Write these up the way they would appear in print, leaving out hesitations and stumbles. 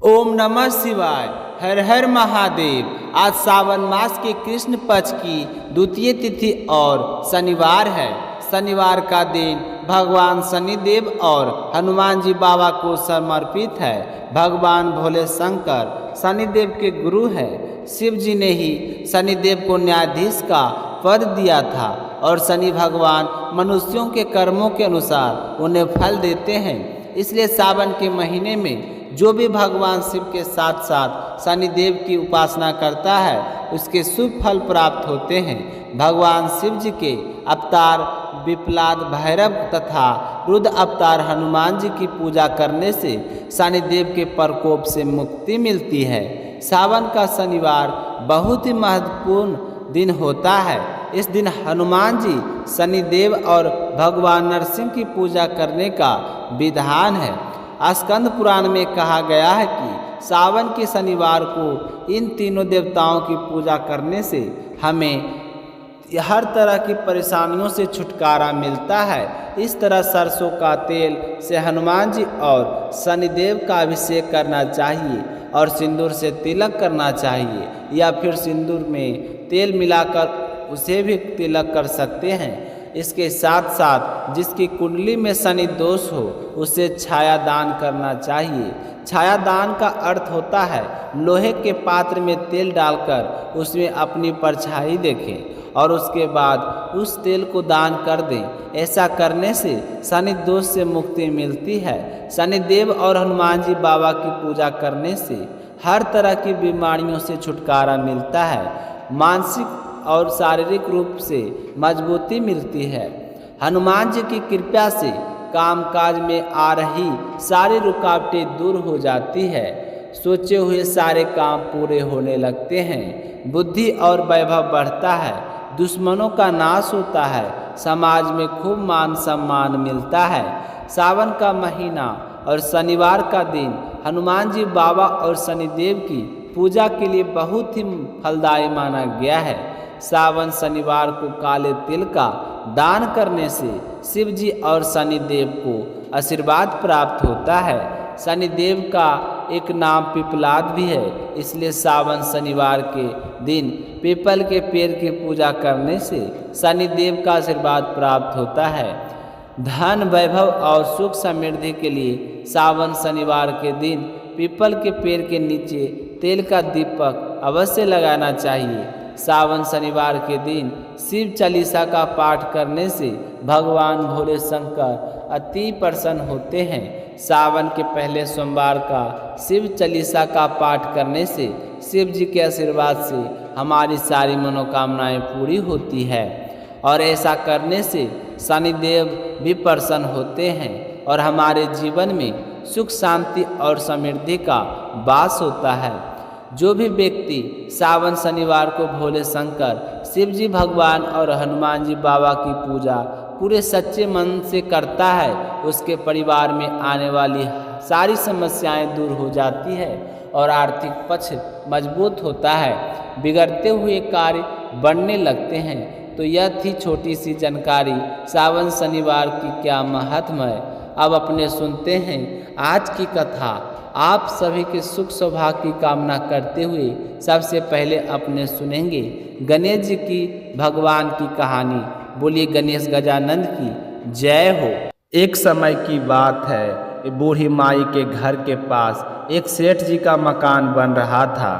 ओम नमः शिवाय। हर हर महादेव। आज सावन मास के कृष्ण पक्ष की द्वितीय तिथि और शनिवार है। शनिवार का दिन भगवान शनिदेव और हनुमान जी बाबा को समर्पित है। भगवान भोले शंकर शनिदेव के गुरु है। शिव जी ने ही शनिदेव को न्यायाधीश का पद दिया था और शनि भगवान मनुष्यों के कर्मों के अनुसार उन्हें फल देते हैं। इसलिए सावन के महीने में जो भी भगवान शिव के साथ साथ शनिदेव की उपासना करता है उसके शुभ फल प्राप्त होते हैं। भगवान शिव जी के अवतार विप्लाद भैरव तथा रुद्र अवतार हनुमान जी की पूजा करने से शनिदेव के प्रकोप से मुक्ति मिलती है। सावन का शनिवार बहुत ही महत्वपूर्ण दिन होता है। इस दिन हनुमान जी शनिदेव और भगवान नरसिंह की पूजा करने का विधान है। स्कंद पुराण में कहा गया है कि सावन के शनिवार को इन तीनों देवताओं की पूजा करने से हमें हर तरह की परेशानियों से छुटकारा मिलता है। इस तरह सरसों का तेल से हनुमान जी और शनिदेव का अभिषेक करना चाहिए और सिंदूर से तिलक करना चाहिए या फिर सिंदूर में तेल मिलाकर उसे भी तिलक कर सकते हैं। इसके साथ साथ जिसकी कुंडली में शनि दोष हो उसे छाया दान करना चाहिए। छाया दान का अर्थ होता है लोहे के पात्र में तेल डालकर उसमें अपनी परछाई देखें और उसके बाद उस तेल को दान कर दें। ऐसा करने से शनि दोष से मुक्ति मिलती है। शनिदेव और हनुमान जी बाबा की पूजा करने से हर तरह की बीमारियों से छुटकारा मिलता है। मानसिक और शारीरिक रूप से मजबूती मिलती है। हनुमान जी की कृपा से कामकाज में आ रही सारी रुकावटें दूर हो जाती है। सोचे हुए सारे काम पूरे होने लगते हैं। बुद्धि और वैभव बढ़ता है। दुश्मनों का नाश होता है। समाज में खूब मान सम्मान मिलता है। सावन का महीना और शनिवार का दिन हनुमान जी बाबा और शनिदेव की पूजा के लिए बहुत ही फलदायी माना गया है। सावन शनिवार को काले तिल का दान करने से शिव जी और शनिदेव को आशीर्वाद प्राप्त होता है। शनिदेव का एक नाम पिपलाद भी है, इसलिए सावन शनिवार के दिन पीपल के पेड़ की पूजा करने से शनिदेव का आशीर्वाद प्राप्त होता है। धन वैभव और सुख समृद्धि के लिए सावन शनिवार के दिन पीपल के पेड़ के नीचे तेल का दीपक अवश्य लगाना चाहिए। सावन शनिवार के दिन शिव चालीसा का पाठ करने से भगवान भोले शंकर अति प्रसन्न होते हैं। सावन के पहले सोमवार का शिव चालीसा का पाठ करने से शिव जी के आशीर्वाद से हमारी सारी मनोकामनाएं पूरी होती है और ऐसा करने से शनिदेव भी प्रसन्न होते हैं और हमारे जीवन में सुख शांति और समृद्धि का वास होता है। जो भी व्यक्ति सावन शनिवार को भोले शंकर शिव जी भगवान और हनुमान जी बाबा की पूजा पूरे सच्चे मन से करता है उसके परिवार में आने वाली सारी समस्याएं दूर हो जाती है और आर्थिक पक्ष मजबूत होता है। बिगड़ते हुए कार्य बढ़ने लगते हैं। तो यह थी छोटी सी जानकारी सावन शनिवार की क्या महत्व है। अब अपने सुनते हैं आज की कथा। आप सभी के सुख सौभाग्य की कामना करते हुए सबसे पहले अपने सुनेंगे गणेश जी की भगवान की कहानी। बोलिए गणेश गजानंद की जय हो। एक समय की बात है, बूढ़ी माई के घर के पास एक सेठ जी का मकान बन रहा था।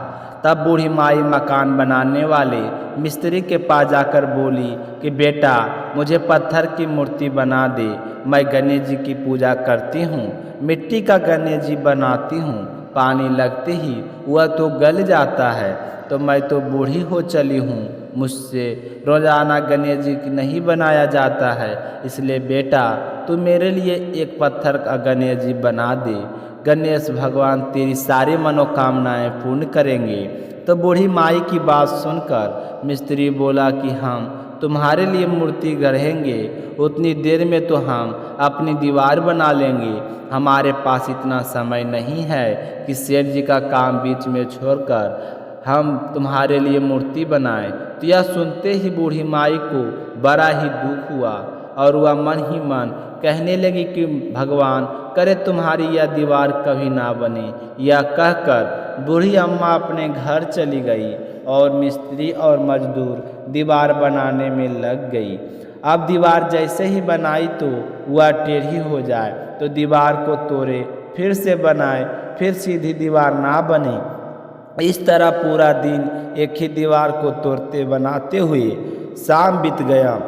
तब बूढ़ी माई मकान बनाने वाले मिस्त्री के पास जाकर बोली कि बेटा मुझे पत्थर की मूर्ति बना दे, मैं गणेश जी की पूजा करती हूँ। मिट्टी का गणेश जी बनाती हूँ, पानी लगते ही वह तो गल जाता है, तो मैं तो बूढ़ी हो चली हूँ, मुझसे रोजाना गणेश जी की नहीं बनाया जाता है, इसलिए बेटा तू मेरे लिए एक पत्थर का गणेश जी बना दे। गणेश भगवान तेरी सारी मनोकामनाएं पूर्ण करेंगे। तो बूढ़ी माई की बात सुनकर मिस्त्री बोला कि हम तुम्हारे लिए मूर्ति गढ़ेंगे, उतनी देर में तो हम अपनी दीवार बना लेंगे। हमारे पास इतना समय नहीं है कि सेठ जी का काम बीच में छोड़कर हम तुम्हारे लिए मूर्ति बनाएं। तो यह सुनते ही बूढ़ी माई को बड़ा ही दुख हुआ और वह मन ही मन कहने लगी कि भगवान करे तुम्हारी यह दीवार कभी ना बने। यह कहकर बूढ़ी अम्मा अपने घर चली गई और मिस्त्री और मजदूर दीवार बनाने में लग गई। अब दीवार जैसे ही बनाई तो वह टेढ़ी हो जाए तो दीवार को तोड़े, फिर से बनाए, फिर सीधी दीवार ना बने। इस तरह पूरा दिन एक ही दीवार को तोड़ते बनाते हुए शाम बीत गया।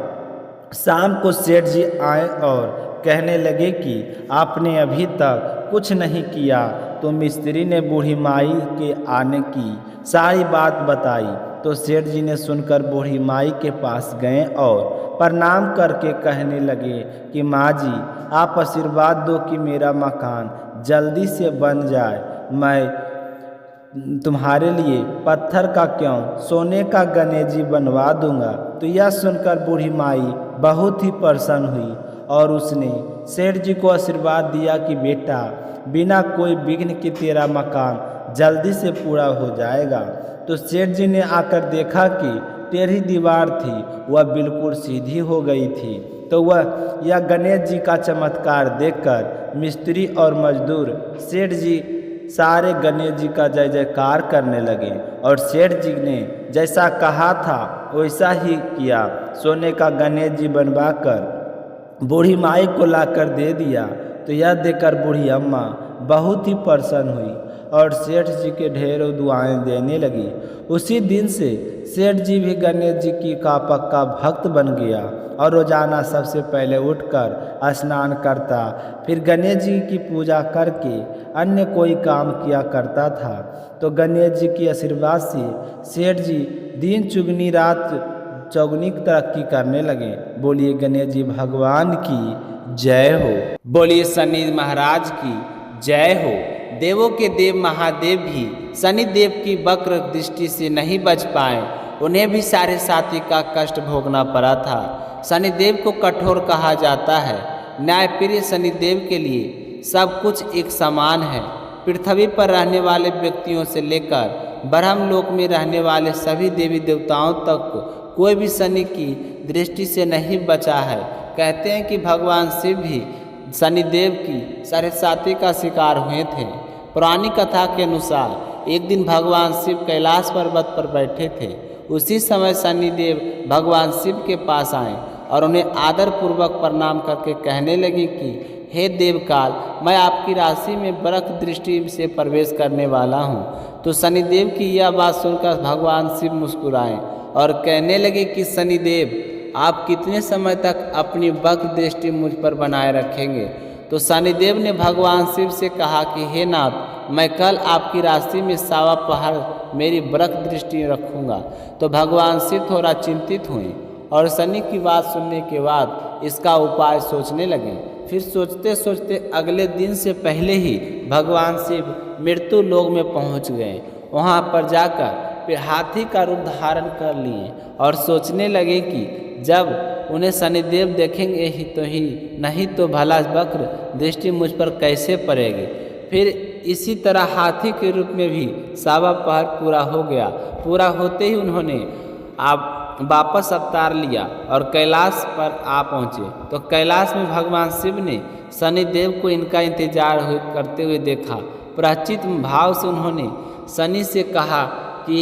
शाम को सेठ जी आए और कहने लगे कि आपने अभी तक कुछ नहीं किया। तो मिस्त्री ने बूढ़ी माई के आने की सारी बात बताई। तो सेठ जी ने सुनकर बूढ़ी माई के पास गए और प्रणाम करके कहने लगे कि माँ जी, आप आशीर्वाद दो कि मेरा मकान जल्दी से बन जाए। मैं तुम्हारे लिए पत्थर का क्यों, सोने का गणेश जी बनवा दूंगा। तो यह सुनकर बूढ़ी माई बहुत ही प्रसन्न हुई और उसने सेठ जी को आशीर्वाद दिया कि बेटा, बिना कोई विघ्न के तेरा मकान जल्दी से पूरा हो जाएगा। तो सेठ जी ने आकर देखा कि टेढ़ी दीवार थी वह बिल्कुल सीधी हो गई थी। तो वह यह गणेश जी का चमत्कार देखकर मिस्त्री और मजदूर सेठ जी सारे गणेश जी का जय जयकार करने लगे और सेठ जी ने जैसा कहा था वैसा ही किया। सोने का गणेश जी बनवाकर बूढ़ी माई को लाकर दे दिया। तो यह देखकर बूढ़ी अम्मा बहुत ही प्रसन्न हुई और सेठ जी के ढेरों दुआएं देने लगी। उसी दिन से सेठ जी भी गणेश जी की का पक्का भक्त बन गया और रोजाना सबसे पहले उठकर स्नान करता, फिर गणेश जी की पूजा करके अन्य कोई काम किया करता था। तो गणेश जी की आशीर्वाद से सेठ जी दिन चुगनी रात चौगुनी तरक्की करने लगे। बोलिए गणेश जी भगवान की जय हो। बोलिए शनि महाराज की जय हो। देवों के देव महादेव भी शनि देव की वक्र दृष्टि से नहीं बच पाए। उन्हें भी सारे साथी का कष्ट भोगना पड़ा था। शनिदेव को कठोर कहा जाता है। न्यायप्रिय शनिदेव के लिए सब कुछ एक समान है। पृथ्वी पर रहने वाले व्यक्तियों से लेकर ब्रह्मलोक में रहने वाले सभी देवी देवताओं तक कोई भी शनि की दृष्टि से नहीं बचा है। कहते हैं कि भगवान शिव भी शनिदेव की साढ़े साती का शिकार हुए थे। पुरानी कथा के अनुसार एक दिन भगवान शिव कैलाश पर्वत पर बैठे थे। उसी समय शनिदेव भगवान शिव के पास आए और उन्हें आदर पूर्वक प्रणाम करके कहने लगे कि हे देवकाल, मैं आपकी राशि में वृक दृष्टि से प्रवेश करने वाला हूँ। तो शनिदेव की यह बात सुनकर भगवान शिव मुस्कुराए और कहने लगे कि शनिदेव, आप कितने समय तक अपनी वक्र दृष्टि मुझ पर बनाए रखेंगे। तो शनिदेव ने भगवान शिव से कहा कि हे नाथ, मैं कल आपकी राशि में सावा पहर मेरी वृक दृष्टि रखूंगा। तो भगवान शिव थोड़ा चिंतित हुए और शनि की बात सुनने के बाद इसका उपाय सोचने लगे। फिर सोचते सोचते अगले दिन से पहले ही भगवान शिव मृत्यु लोक में पहुंच गए। वहां पर जाकर फिर हाथी का रूप धारण कर लिए और सोचने लगे कि जब उन्हें शनिदेव देखेंगे ही नहीं तो भला वक्र दृष्टि मुझ पर कैसे पड़ेगी। फिर इसी तरह हाथी के रूप में भी सावा पहर पूरा हो गया। पूरा होते ही उन्होंने वापस अवतार लिया और कैलाश पर आ पहुँचे। तो कैलाश में भगवान शिव ने शनिदेव को इनका इंतजार करते हुए देखा। प्राचित भाव से उन्होंने शनि से कहा कि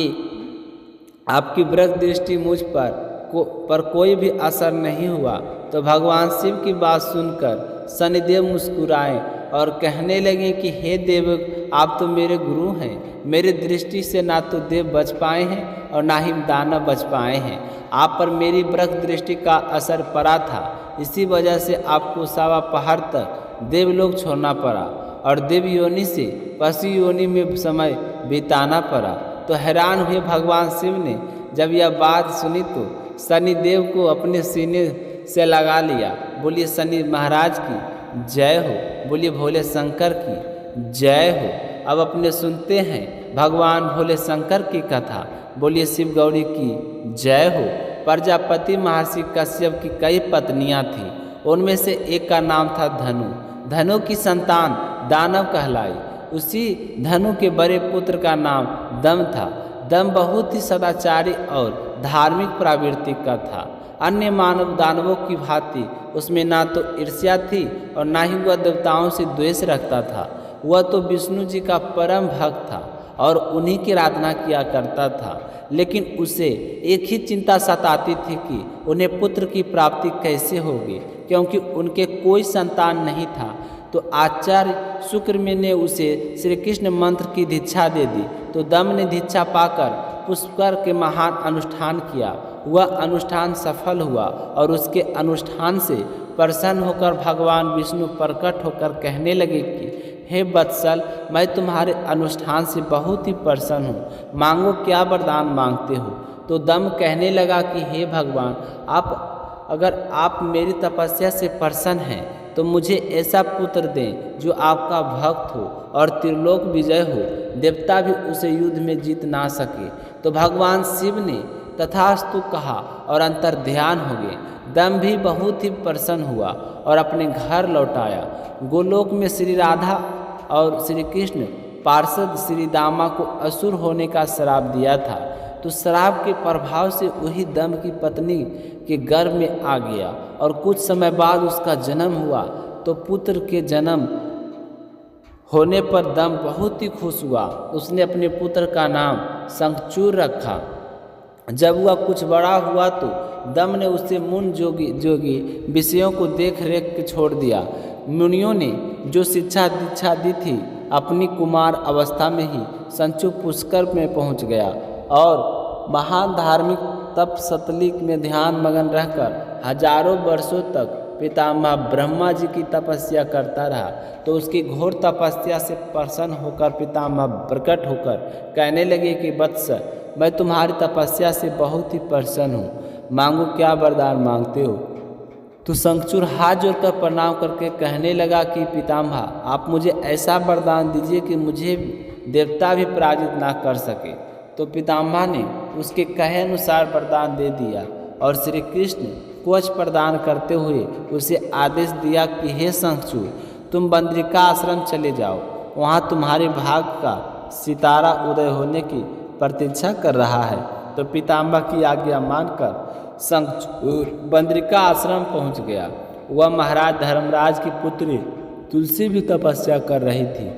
आपकी वृक दृष्टि मुझ पर कोई भी असर नहीं हुआ। तो भगवान शिव की बात सुनकर शनिदेव मुस्कुराए और कहने लगे कि हे देव, आप तो मेरे गुरु हैं। मेरे दृष्टि से ना तो देव बच पाए हैं और ना ही दानव बच पाए हैं। आप पर मेरी वृक दृष्टि का असर पड़ा था। इसी वजह से आपको सावा पहाड़ तक देवलोक छोड़ना पड़ा और देव योनि से पशु योनि में समय बिताना पड़ा। तो हैरान हुए भगवान शिव ने जब यह बात सुनी तो शनिदेव को अपने सीने से लगा लिया। बोलिए शनि महाराज की जय हो। बोलिए भोले शंकर की जय हो। अब अपने सुनते हैं भगवान भोले शंकर की कथा। बोलिए शिव गौरी की जय हो। प्रजापति महर्षि कश्यप की कई पत्नियां थीं। उनमें से एक का नाम था धनु। धनु की संतान दानव कहलाई। उसी धनु के बड़े पुत्र का नाम दम था। दम बहुत ही सदाचारी और धार्मिक प्रवृत्ति का था। अन्य मानव दानवों की भांति उसमें ना तो ईर्ष्या थी और ना ही वह देवताओं से द्वेष रखता था। वह तो विष्णु जी का परम भक्त था और उन्हीं की आराधना किया करता था। लेकिन उसे एक ही चिंता सताती थी कि उन्हें पुत्र की प्राप्ति कैसे होगी, क्योंकि उनके कोई संतान नहीं था। तो आचार्य शुक्र ने उसे श्री कृष्ण मंत्र की दीक्षा दे दी। तो दम ने दीक्षा पाकर पुष्कर के महान अनुष्ठान किया। वह अनुष्ठान सफल हुआ और उसके अनुष्ठान से प्रसन्न होकर भगवान विष्णु प्रकट होकर कहने लगे कि हे वत्सल, मैं तुम्हारे अनुष्ठान से बहुत ही प्रसन्न हूँ, मांगो क्या वरदान मांगते हो। तो दम कहने लगा कि हे भगवान, अगर आप मेरी तपस्या से प्रसन्न हैं तो मुझे ऐसा पुत्र दें जो आपका भक्त हो और त्रिलोक विजय हो, देवता भी उसे युद्ध में जीत ना सके। तो भगवान शिव ने तथास्तु कहा और अंतर ध्यान हो गए। दम भी बहुत ही प्रसन्न हुआ और अपने घर लौट आया। गोलोक में श्री राधा और श्री कृष्ण पार्षद श्री दामा को असुर होने का श्राप दिया था। तो श्राप के प्रभाव से वही दम की पत्नी के गर्भ में आ गया और कुछ समय बाद उसका जन्म हुआ। तो पुत्र के जन्म होने पर दम बहुत ही खुश हुआ। उसने अपने पुत्र का नाम शंखचूड़ रखा। जब वह कुछ बड़ा हुआ तो दम ने उसे मुन जोगी विषयों को देख रेख के छोड़ दिया। मुनियों ने जो शिक्षा दीक्षा दी थी, अपनी कुमार अवस्था में ही संचु पुष्कर में पहुंच गया और महान धार्मिक तप सतलिक में ध्यान मगन रहकर हजारों वर्षों तक पितामह ब्रह्मा जी की तपस्या करता रहा। तो उसकी घोर तपस्या से प्रसन्न होकर पितामह प्रकट होकर कहने लगे कि वत्स, मैं तुम्हारी तपस्या से बहुत ही प्रसन्न हूँ, मांगो क्या वरदान मांगते हो। तो शंखचूड़ हाथ जोड़कर प्रणाम करके कहने लगा कि पितामह, आप मुझे ऐसा वरदान दीजिए कि मुझे देवता भी पराजित ना कर सके। तो पितामह ने उसके कहे अनुसार वरदान दे दिया और श्री कृष्ण कवच प्रदान करते हुए उसे आदेश दिया कि हे शंखचूड़, तुम बद्रिका आश्रम चले जाओ, वहाँ तुम्हारे भाग का सितारा उदय होने की प्रतीक्षा कर रहा है। तो पितामह की आज्ञा मानकर शंखचूड़ बद्रिका आश्रम पहुँच गया। वह महाराज धर्मराज की पुत्री तुलसी भी तपस्या कर रही थी।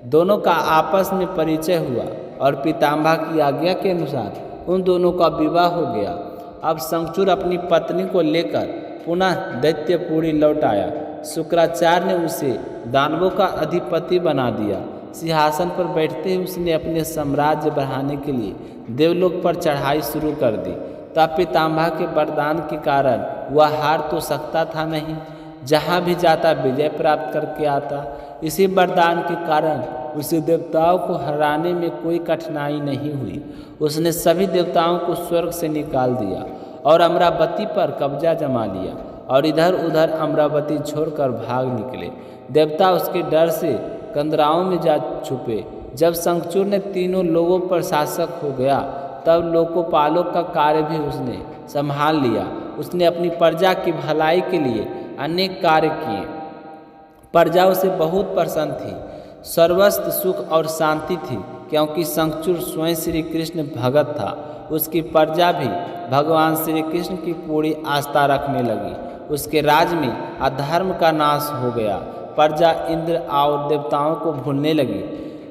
दोनों का आपस में परिचय हुआ और पितामह की आज्ञा के अनुसार उन दोनों का विवाह हो गया। अब शंखचूड़ अपनी पत्नी को लेकर पुनः दैत्यपुरी लौट आया। शुक्राचार्य ने उसे दानवों का अधिपति बना दिया। सिंहासन पर बैठते ही उसने अपने साम्राज्य बढ़ाने के लिए देवलोक पर चढ़ाई शुरू कर दी। तब पितामह के वरदान के कारण वह हार तो सकता था नहीं, जहाँ भी जाता विजय प्राप्त करके आता। इसी वरदान के कारण उसे देवताओं को हराने में कोई कठिनाई नहीं हुई। उसने सभी देवताओं को स्वर्ग से निकाल दिया और अमरावती पर कब्जा जमा लिया और इधर उधर अमरावती छोड़कर भाग निकले। देवता उसके डर से कंदराओं में जा छुपे। जब शंखचूड़ ने तीनों लोगों पर शासक हो गया, तब लोकोपालों का कार्य भी उसने संभाल लिया। उसने अपनी प्रजा की भलाई के लिए अनेक कार्य किए। प्रजा उसे बहुत प्रसन्न थी, सर्वस्व सुख और शांति थी, क्योंकि शंखचूड़ स्वयं श्री कृष्ण भगत था। उसकी प्रजा भी भगवान श्री कृष्ण की पूरी आस्था रखने लगी। उसके राज्य में अधर्म का नाश हो गया। प्रजा इंद्र और देवताओं को भूलने लगी।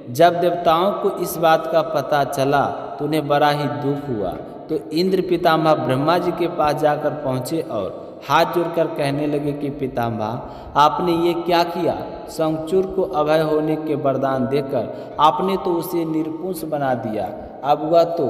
जब देवताओं को इस बात का पता चला तो उन्हें बड़ा ही दुख हुआ। तो इंद्र पितामह ब्रह्मा जी के पास जाकर पहुँचे और हाथ जोड़कर कहने लगे कि पितामह, आपने ये क्या किया। शंखचूड़ को अभय होने के वरदान देकर आपने तो उसे निरंकुश बना दिया। अब वह तो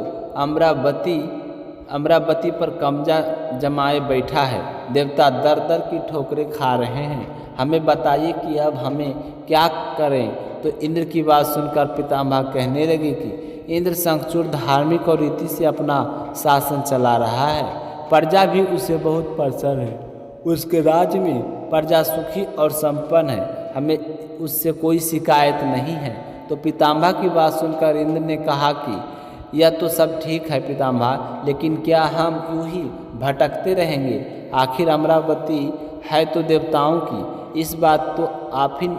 अमरावती पर कब्जा जमाए बैठा है। देवता दर दर की ठोकरें खा रहे हैं। हमें बताइए कि अब हमें क्या करें। तो इंद्र की बात सुनकर पितामह कहने लगे कि इंद्र शंखचूड़ धार्मिक और रीति से अपना शासन चला रहा है। प्रजा भी उसे बहुत प्रसन्न है। उसके राज्य में प्रजा सुखी और संपन्न है। हमें उससे कोई शिकायत नहीं है। तो पितामह की बात सुनकर इंद्र ने कहा कि यह तो सब ठीक है पितामह, लेकिन क्या हम यूं ही भटकते रहेंगे। आखिर अमरावती है तो देवताओं की, इस बात तो आप ही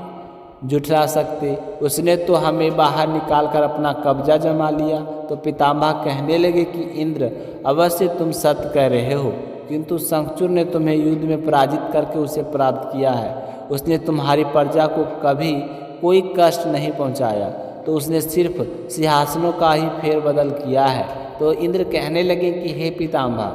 जुठला सकते। उसने तो हमें बाहर निकालकर अपना कब्जा जमा लिया। तो पितामह कहने लगे कि इंद्र, अवश्य तुम सत्य कह रहे हो, किंतु शंखचूड़ ने तुम्हें युद्ध में पराजित करके उसे प्राप्त किया है। उसने तुम्हारी प्रजा को कभी कोई कष्ट नहीं पहुंचाया, तो उसने सिर्फ सिंहासनों का ही फेरबदल किया है। तो इंद्र कहने लगे कि हे पितामह,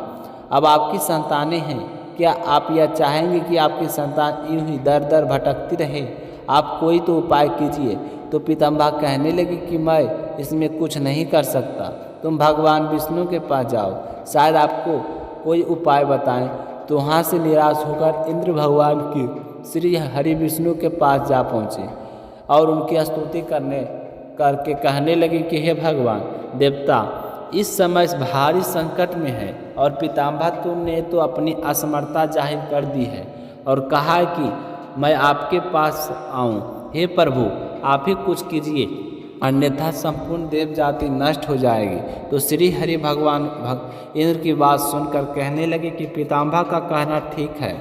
अब आपकी संतानें हैं, क्या आप यह चाहेंगे कि आपकी संतान यूं ही दर दर भटकती रहे? आप कोई तो उपाय कीजिए। तो पितामह कहने लगे कि मैं इसमें कुछ नहीं कर सकता, तुम भगवान विष्णु के पास जाओ, शायद आपको कोई उपाय बताएं। तो वहाँ से निराश होकर इंद्र भगवान की श्री हरि विष्णु के पास जा पहुँचे और उनकी स्तुति करके कहने लगे कि हे भगवान देवता, इस समय भारी संकट में है और पितामह तुमने तो अपनी असमर्थता जाहिर कर दी है और कहा है कि मैं आपके पास आऊं। हे प्रभु, आप ही कुछ कीजिए, अन्यथा संपूर्ण देव जाति नष्ट हो जाएगी। तो श्री हरि भगवान इंद्र की बात सुनकर कहने लगे कि पितामह का कहना ठीक है,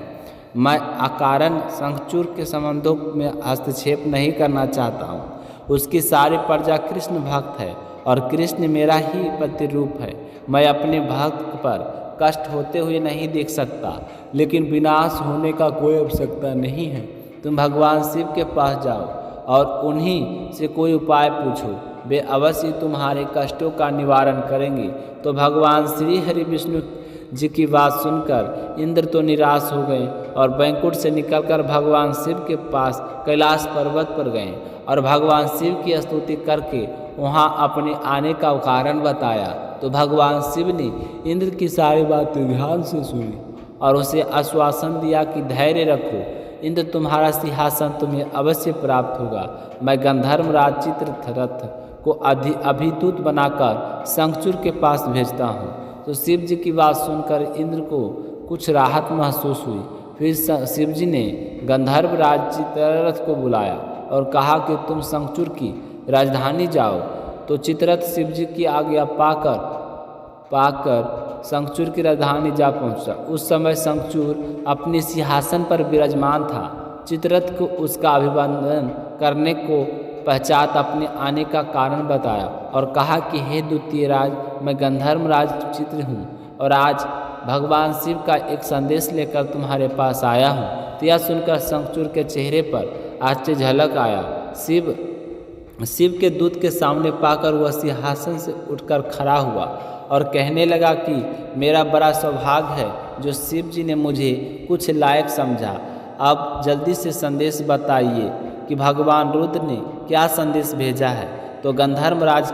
मैं अकारण शंखचूड़ के संबंधों में हस्तक्षेप नहीं करना चाहता हूँ। उसकी सारी प्रजा कृष्ण भक्त है और कृष्ण मेरा ही प्रतिरूप है। मैं अपने भक्त पर कष्ट होते हुए नहीं देख सकता, लेकिन विनाश होने का कोई आवश्यकता नहीं है। तुम भगवान शिव के पास जाओ और उन्हीं से कोई उपाय पूछो, वे अवश्य तुम्हारे कष्टों का निवारण करेंगे। तो भगवान श्री हरि विष्णु जी की बात सुनकर इंद्र तो निराश हो गए और बैंकुट से निकलकर भगवान शिव के पास कैलाश पर्वत पर गए और भगवान शिव की स्तुति करके वहां अपने आने का कारण बताया। तो भगवान शिव ने इंद्र की सारी बातें ध्यान से सुनी और उसे आश्वासन दिया कि धैर्य रखो, इंद्र तुम्हारा सिंहासन तुम्हें अवश्य प्राप्त होगा। मैं गंधर्वराज चित्ररथ को अभिदूत बनाकर शंखचूड़ के पास भेजता हूँ। तो शिव जी की बात सुनकर इंद्र को कुछ राहत महसूस हुई। फिर शिव जी ने गंधर्वराज चित्ररथ को बुलाया और कहा कि तुम शंखचूड़ की राजधानी जाओ। तो चित्ररथ शिव जी की आज्ञा पाकर शंखचूड़ की राजधानी जा पहुंचा। उस समय शंखचूड़ अपने सिंहासन पर विराजमान था। चित्ररथ को उसका अभिवादन करने को पश्चात अपने आने का कारण बताया और कहा कि हे द्वितीय राज, मैं गंधर्वराज चित्र हूँ और आज भगवान शिव का एक संदेश लेकर तुम्हारे पास आया हूँ। तो यह सुनकर शंखचूड़ के चेहरे पर आश्चर्य झलक आया। शिव के दूत के सामने पाकर वह सिंहासन से उठकर खड़ा हुआ और कहने लगा कि मेरा बड़ा सौभाग्य है जो शिव जी ने मुझे कुछ लायक समझा। अब जल्दी से संदेश बताइए कि भगवान रुद्र ने क्या संदेश भेजा है। तो गंधर्वराज